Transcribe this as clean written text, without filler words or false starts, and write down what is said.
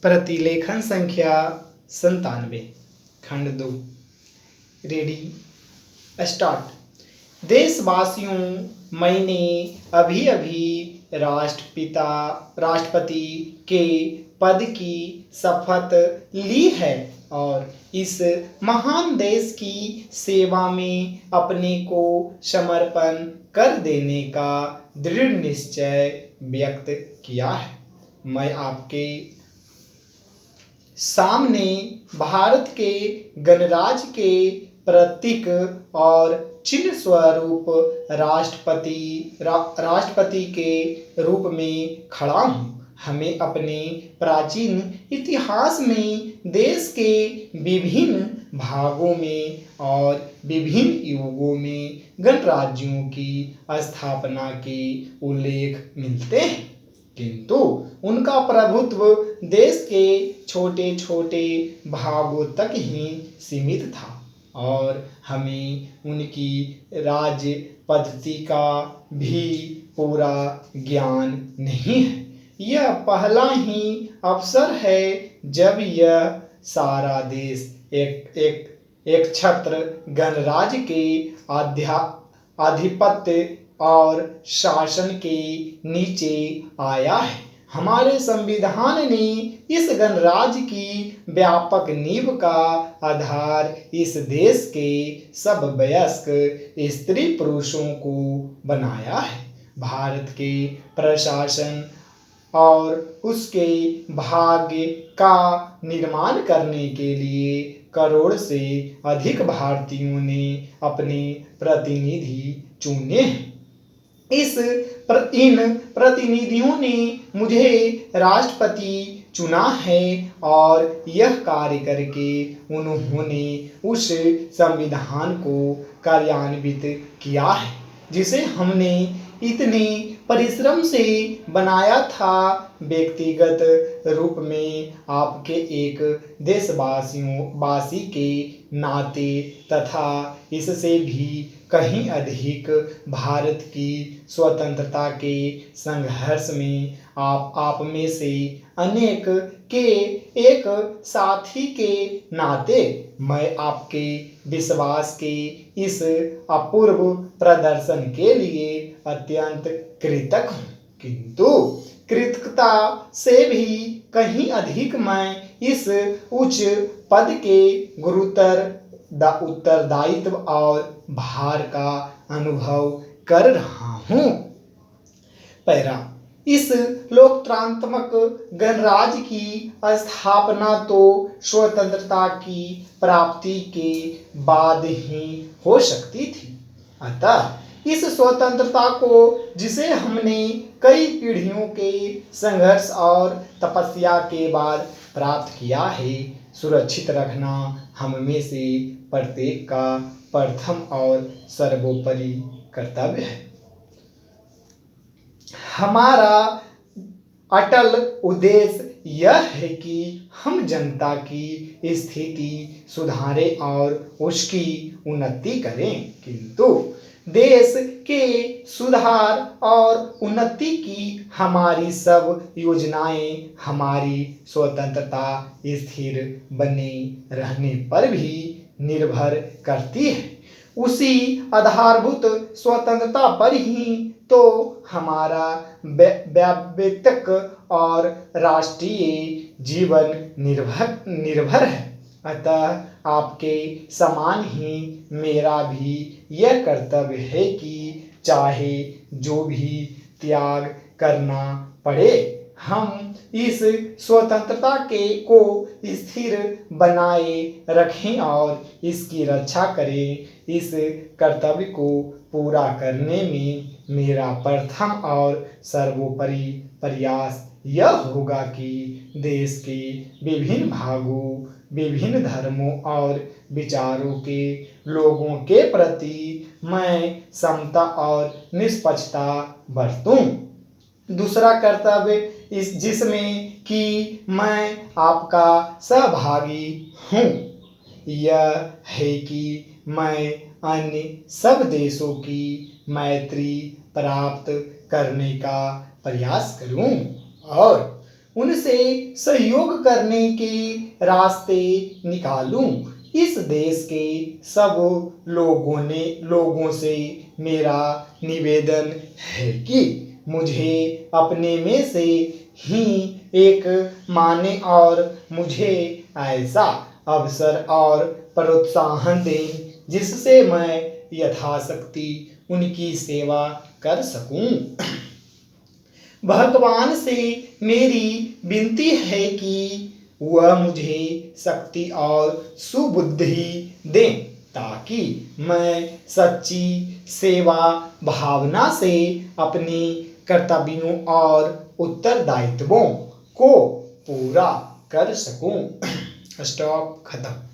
प्रतिलेखन संख्या 97 खंड 2 रेडी स्टार्ट। देशवासियों, मैंने अभी अभी राष्ट्रपति के पद की शपथ ली है और इस महान देश की सेवा में अपने को समर्पण कर देने का दृढ़ निश्चय व्यक्त किया है। मैं आपके सामने भारत के गणराज्य के प्रतीक और चिन्ह स्वरूप राष्ट्रपति के रूप में खड़ा हूँ। हमें अपने प्राचीन इतिहास में देश के विभिन्न भागों में और विभिन्न युगों में गणराज्यों की स्थापना के उल्लेख मिलते हैं, किंतु उनका प्रभुत्व देश के छोटे छोटे भागों तक ही सीमित था और हमें उनकी राज्य पद्धति का भी पूरा ज्ञान नहीं है। यह पहला ही अवसर है जब यह सारा देश एक छत्र गणराज्य के आधिपत्य और शासन के नीचे आया है। हमारे संविधान ने इस गणराज्य की व्यापक नींव का आधार इस देश के सब वयस्क स्त्री पुरुषों को बनाया है। भारत के प्रशासन और उसके भाग्य का निर्माण करने के लिए करोड़ से अधिक भारतीयों ने अपने प्रतिनिधि चुने हैं। इन प्रतिनिधियों ने मुझे राष्ट्रपति चुना है और यह कार्य करके उन्होंने उस संविधान को कार्यान्वित किया है जिसे हमने इतने परिश्रम से बनाया था। व्यक्तिगत रूप में आपके एक देशवासी के नाते तथा इससे भी कहीं अधिक भारत की स्वतंत्रता के संघर्ष में आप में से अनेक के एक साथी के नाते मैं आपके विश्वास के इस अपूर्व प्रदर्शन के लिए अत्यंत कृतज्ञ हूँ, किंतु कृतज्ञता से भी कहीं अधिक मैं इस उच्च पद के गुरुतर उत्तरदायित्व और भार का अनुभव कर रहा हूँ। पैरा इस लोकतांत्रिक गणराज्य की स्थापना तो स्वतंत्रता की प्राप्ति के बाद ही हो सकती थी, अतः इस स्वतंत्रता को जिसे हमने कई पीढ़ियों के संघर्ष और तपस्या के बाद प्राप्त किया है, सुरक्षित रखना हम में से प्रत्येक का प्रथम और सर्वोपरि कर्तव्य है। हमारा अटल उद्देश्य यह है कि हम जनता की स्थिति सुधारें और उसकी उन्नति करें, किंतु देश के सुधार और उन्नति की हमारी सब योजनाएं हमारी स्वतंत्रता स्थिर बने रहने पर भी निर्भर करती है। उसी आधारभूत स्वतंत्रता पर ही तो हमारा वैयक्तिक और राष्ट्रीय जीवन निर्भर है। अतः आपके समान ही मेरा भी यह कर्तव्य है कि चाहे जो भी त्याग करना पड़े, हम इस स्वतंत्रता को स्थिर बनाए रखें और इसकी रक्षा करें। इस कर्तव्य को पूरा करने में मेरा प्रथम और सर्वोपरि प्रयास यह होगा कि देश के विभिन्न भागों, विभिन्न धर्मों और विचारों के लोगों के प्रति मैं समता और निष्पक्षता बरतूं। दूसरा कर्तव्य जिसमें कि मैं आपका सहभागी हूँ, यह है कि मैं अन्य सब देशों की मैत्री प्राप्त करने का प्रयास करूं और उनसे सहयोग करने के रास्ते निकालूं। इस देश के सब लोगों से मेरा निवेदन है कि मुझे अपने में से ही एक माने और मुझे ऐसा अवसर और प्रोत्साहन दें जिससे मैं यथाशक्ति उनकी सेवा कर सकूं। भगवान से मेरी विनती है कि वह मुझे शक्ति और सुबुद्धि दें ताकि मैं सच्ची सेवा भावना से अपने कर्तव्यों और उत्तरदायित्वों को पूरा कर सकूं। स्टॉप खत्म।